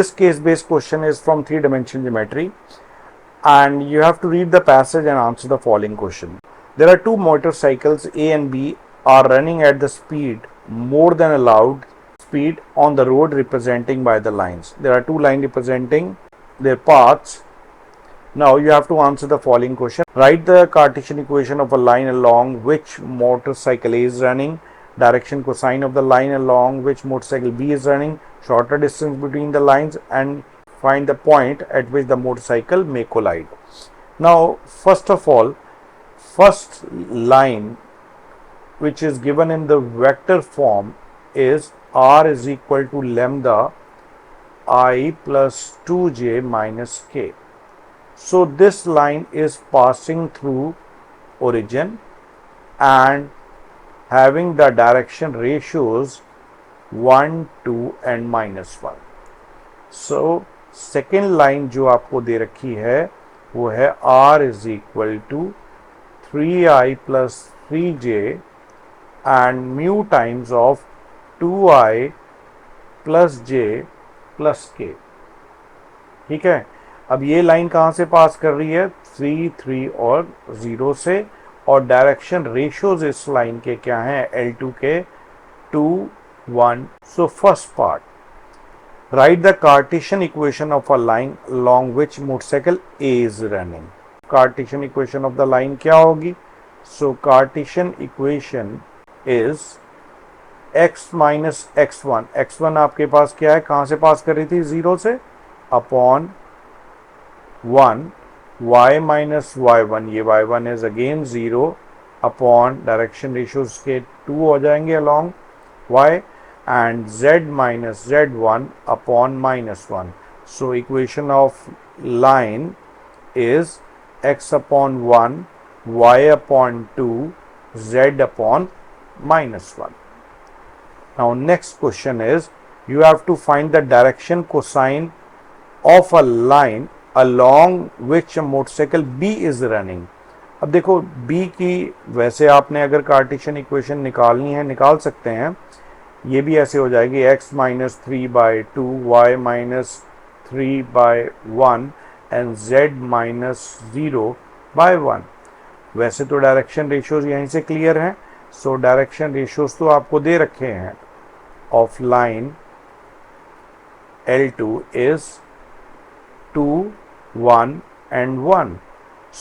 this case-based question is from three-dimensional geometry, and you have to read the passage and answer the following question. There are two motorcycles A and B are running at the speed more than allowed speed on the road representing by the lines. There are two lines representing their paths. Now you have to answer the following question. Write the Cartesian equation of a line along which motorcycle A is running, direction cosine of the line along which motorcycle B is running, shorter distance between the lines, and find the point at which the motorcycle may collide. Now, first of all, first line which is given in the vector form is r is equal to lambda I plus 2j minus k. So this line is passing through origin and having the direction ratios 1, 2 and minus 1. So second line जो आपको दे रखी है वो है r is equal to 3i plus 3j and mu times of 2i plus j plus k. ठीक है, अब ये लाइन कहाँ से पास कर रही है? 3, 3 और 0 से, और डायरेक्शन रेशियोज इस लाइन के क्या हैं? L2 के 2, 1. So first part, write the Cartesian equation of a line along which motorcycle A is running. Cartesian equation of the line क्या होगी? So Cartesian equation is x minus x1. x1 आपके पास क्या है? कहाँ से पास कर रही थी? 0 से, अपॉन 1 y माइनस y1, ये y1 is again 0 upon direction ratios के 2 हो जाएंगे along y, and z minus z1 upon minus 1. So equation of line is x upon 1 y upon 2 z upon minus 1. Now next question is, you have to find the direction cosine of a line along which a motorcycle B is running. अब देखो B की वैसे आपने अगर Cartesian equation निकालनी है निकाल सकते हैं. ये भी ऐसे हो जाएगी x minus 3/2 y minus 3/1 and z minus 0/1. वैसे तो डायरेक्शन रेशियोज यहीं से क्लियर हैं. सो डायरेक्शन रेशियोज तो आपको दे रखे हैं of line L2 is 2, 1 and 1.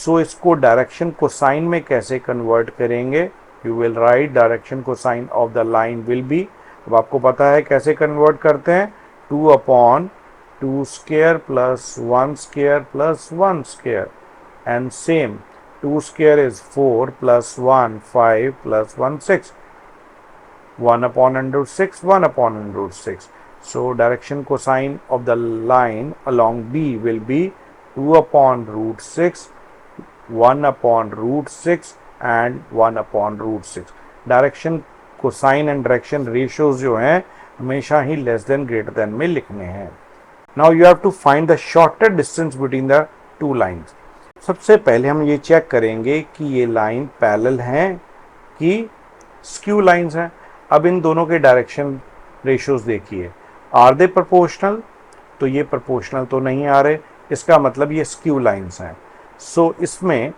सो इसको डायरेक्शन कोसाइन में कैसे कन्वर्ट करेंगे? You will write direction cosine of the line will be, अब आपको पता है कैसे कन्वर्ट करते हैं, 2 upon 2 square plus 1 square plus 1 square, and same 2 square is 4 plus 1 5 plus 1 6, 1 upon under 6, 1 upon under 6. So direction cosine of the line along B will be 2 upon root 6, 1 upon root 6 and 1 upon root 6. Direction cosine and direction ratios जो हैं हमेशा ही less than greater than में लिखने हैं. Now you have to find the shorter distance between the two lines. सबसे पहले हम ये चेक करेंगे कि ये लाइन पैरेलल हैं कि स्क्यू लाइंस हैं. अब इन दोनों के डायरेक्शन रेशियोज देखिए, आर दे प्रोपोर्शनल? तो ये प्रोपोर्शनल तो नहीं आ रहे, इसका मतलब ये स्क्यू लाइंस हैं. सो इसमें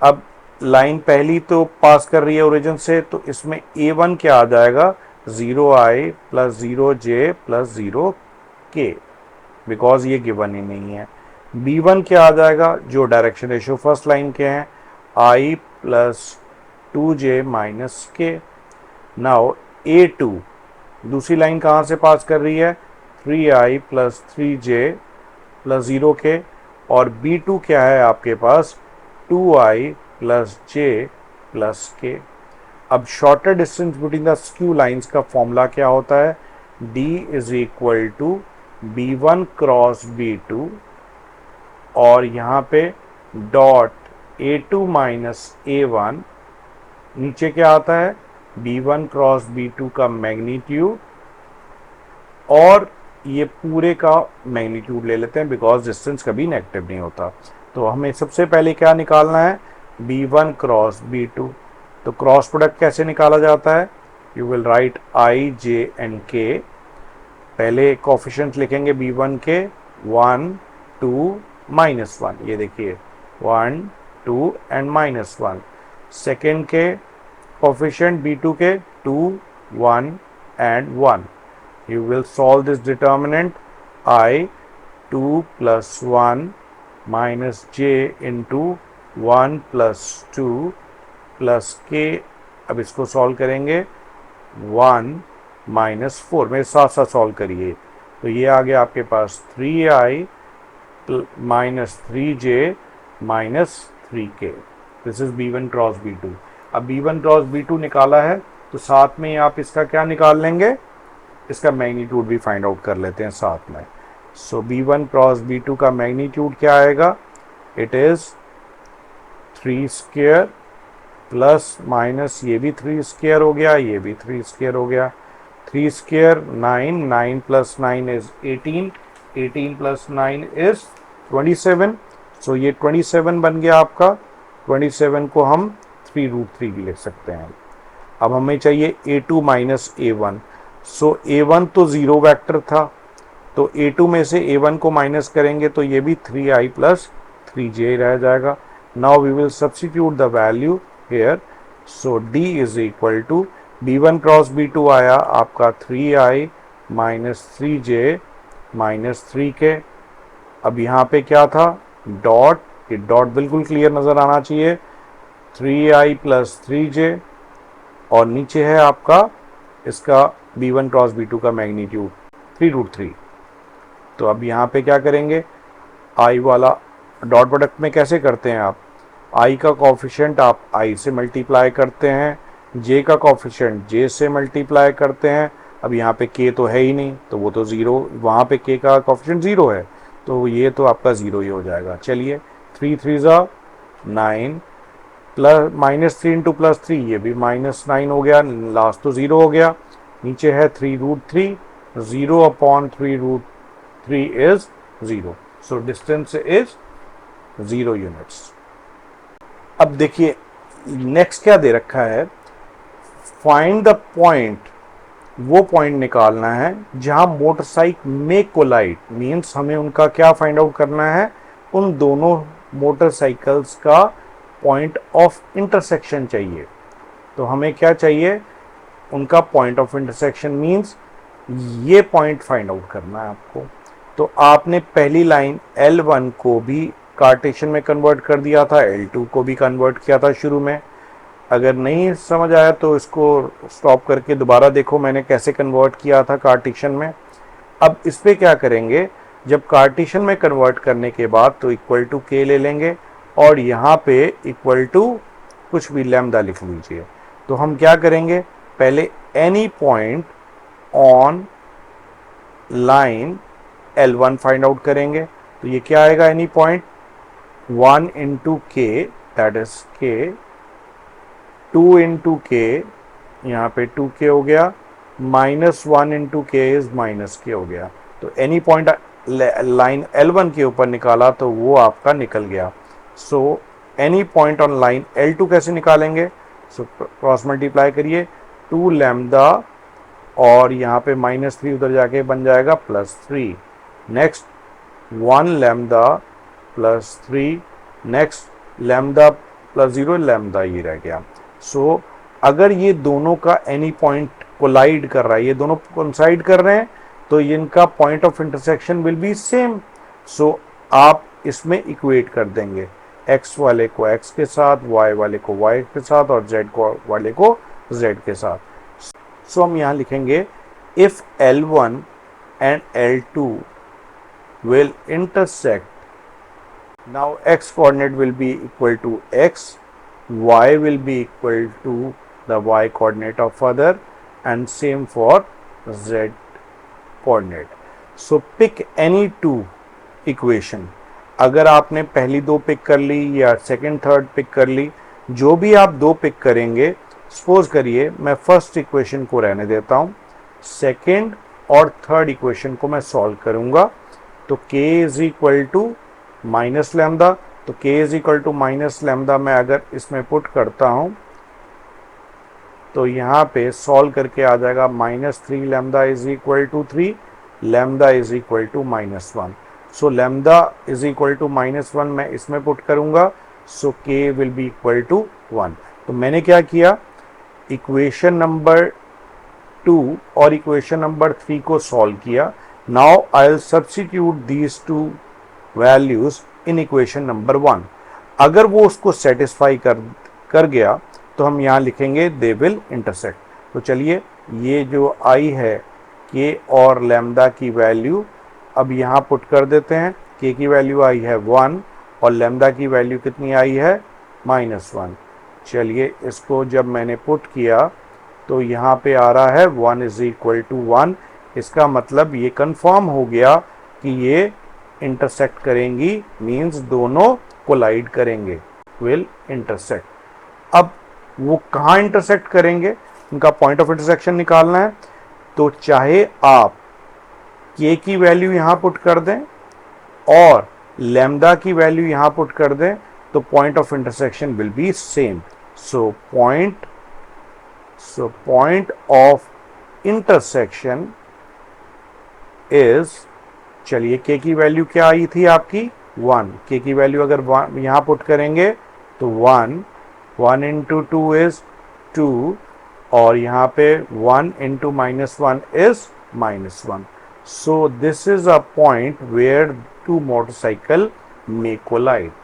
अब लाइन पहली तो पास कर रही है ओरिजिन से, तो इसमें A1 क्या आ जाएगा? 0i plus 0j plus 0k, because ये गिवन ही नहीं है. B1 क्या आ जाएगा? जो डायरेक्शन रेशियो फर्स्ट लाइन के हैं, I plus 2j minus k. Now A2 दूसरी लाइन कहाँ से पास कर रही है? 3i plus 3j plus 0k, और B2 क्या है आपके पास? 2i plus j plus k. अब shorter distance between the skew lines का फॉर्मूला क्या होता है? D is equal to B1 cross B2, और यहाँ पे डॉट A2 माइनस A1, नीचे क्या आता है? B1 क्रॉस B2 का मैग्नीट्यूड, और ये पूरे का मैग्नीट्यूड ले लेते हैं बिकॉज डिस्टेंस कभी नेगेटिव नहीं होता. तो हमें सबसे पहले क्या निकालना है? B1 cross B2. तो क्रॉस प्रोडक्ट कैसे निकाला जाता है? You will write I, J and K. पहले कोफिशिएंट लिखेंगे b1 के 1 2 -1, ये देखिए 1 2 एंड -1। सेकेंड के कोफिशिएंट b2 के 2 1 and 1। You will solve this determinant I 2 + 1 - j into 1 + 2 + k। अब इसको सॉल्व करेंगे 1 - 4, मेरे साथ साथ सॉल्व करिए। तो ये आ गया आपके पास 3i - 3j - 3k। This is b1 cross b2। अब b1 क्रॉस b2 निकाला है तो साथ में आप इसका क्या निकाल लेंगे, इसका मैग्नीट्यूड भी फाइंड आउट कर लेते हैं साथ में। सो b1 क्रॉस b2 का मैग्नीट्यूड क्या आएगा, it is 3 square plus minus ये भी 3 स्क्वायर हो गया, ये भी 3 स्क्वायर हो गया। 3 स्क्वायर 9, 9 + 9 इज 18, 18 + 9 इज 27। सो ये 27 बन गया आपका। 27 को हम 3√3 भी लिख सकते हैं। अब हमें चाहिए a2 - a1। सो a1 तो ज़ीरो वेक्टर था, तो a2 में से a1 को माइनस करेंगे तो ये भी 3i + 3j रह जाएगा। Now we will substitute the value here. So d is equal to b1 cross b2 आया आपका 3i - 3j - 3k। अब यहाँ पे क्या था, डॉट, ये डॉट बिल्कुल क्लियर नज़र आना चाहिए, 3i + 3j और नीचे है आपका इसका b1 क्रॉस b2 का मैग्नीट्यूड 3√3। तो अब यहाँ पे क्या करेंगे, i वाला डॉट प्रोडक्ट में कैसे करते हैं आप, i का कोफिशिएंट आप i से मल्टीप्लाई करते हैं, j का कोफिशिएंट j से मल्टीप्लाई करते हैं। अब यहाँ पे k तो है ही नहीं तो वो तो ज़ीरो, वहाँ पे k का कोफिशिएंट ज़ीरो है तो ये तो आपका ज़ीरो ही हो जाएगा। चलिए 3 3 9 प्लस -3 इंटू +3, ये भी -9 हो गया, लास्ट तो ज़ीरो हो गया। नीचे है 3√3, 0/3√3 is 0। So distance is 0 units. अब देखिए नेक्स्ट क्या दे रखा है, फाइंड द पॉइंट, वो पॉइंट निकालना है जहां मोटरसाइकिल में कोलाइड, मीन्स हमें उनका क्या फाइंड आउट करना है, उन दोनों मोटरसाइकिल्स का पॉइंट ऑफ इंटरसेक्शन चाहिए। तो हमें क्या चाहिए, उनका पॉइंट ऑफ इंटरसेक्शन मीन्स ये पॉइंट फाइंड आउट करना है आपको। तो आपने पहली लाइन L1 को भी कार्टेशियन में कन्वर्ट कर दिया था, L2 को भी कन्वर्ट किया था शुरू में। अगर नहीं समझ आया तो इसको स्टॉप करके दोबारा देखो मैंने कैसे कन्वर्ट किया था कार्टेशियन में। अब इस पर क्या करेंगे, जब कार्टेशियन में कन्वर्ट करने के बाद तो इक्वल टू k ले लेंगे और यहाँ पे इक्वल टू कुछ भी लैम्डा लिख लीजिए। तो हम क्या करेंगे, पहले any point on line L1 find out करेंगे। तो ये क्या आएगा, any point 1 into k that is k, 2 into k, यहाँ पे 2k हो गया, -1 इंटू k इज -k हो गया। तो एनी पॉइंट लाइन L1 के ऊपर निकाला तो वो आपका निकल गया। So any point on line L2 कैसे निकालेंगे, सो क्रॉस मल्टीप्लाई करिए 2 लैम्डा और यहाँ पे -3 उधर जाके बन जाएगा +3, next 1 lambda +3, next lambda +0, lambda ये रह गया। सो अगर ये दोनों का एनी पॉइंट कोलाइड कर रहा है, ये दोनों कोइंसाइड कर रहे हैं तो इनका point of intersection will be same. So आप इसमें इक्वेट कर देंगे, x वाले को x के साथ, y वाले को y के साथ और z वाले को z के साथ। सो हम यहाँ लिखेंगे if L1 and L2 will intersect, now x coordinate will be equal to x, y will be equal to the y coordinate of other and same for z coordinate. So pick any two equation. अगर आपने पहली दो pick कर ली या second third pick कर ली, जो भी आप दो पिक करेंगे, सपोज करिए मैं फर्स्ट इक्वेशन को रहने देता हूँ, सेकंड और थर्ड इक्वेशन को मैं सॉल्व करूँगा। तो k is equal to minus lambda, तो k is equal to minus lambda मैं अगर इसमें पुट करता हूँ तो यहाँ पे सॉल्व करके आ जाएगा -3 lambda is equal to 3, lambda is equal to -1. So lambda is equal to -1 मैं इसमें पुट करूंगा. सो के विल बी इक्वल टू 1. तो मैंने क्या किया, इक्वेशन नंबर 2 और इक्वेशन नंबर 3 को सॉल्व किया. Now I will substitute these two values in equation number 1. अगर वो उसको सेटिस्फाई कर गया तो हम यहाँ लिखेंगे दे विल इंटरसेक्ट. तो चलिए ये जो आई है के और लैम्डा की वैल्यू अब यहाँ पुट कर देते हैं. के की वैल्यू आई है 1 और लैम्डा की वैल्यू कितनी आई है -1. चलिए इसको जब मैंने पुट किया तो यहाँ पे आ रहा है 1 इज इक्वल टू 1. इसका मतलब ये कंफर्म हो गया कि ये इंटरसेक्ट करेंगी, मींस दोनों कोलाइड करेंगे, विल इंटरसेक्ट. अब वो कहाँ इंटरसेक्ट करेंगे, उनका पॉइंट ऑफ इंटरसेक्शन निकालना है. तो चाहे आप के की वैल्यू यहाँ पुट कर दें और लैम्डा की वैल्यू यहाँ पुट कर दें तो point of intersection will be same. So point of intersection is, चलिए के की वैल्यू क्या आई थी आपकी 1. के की वैल्यू अगर यहाँ पुट करेंगे तो 1 इंटू 2 इज 2 और यहाँ पे 1 into -1 is -1. So this is a point where two motorcycle may collide.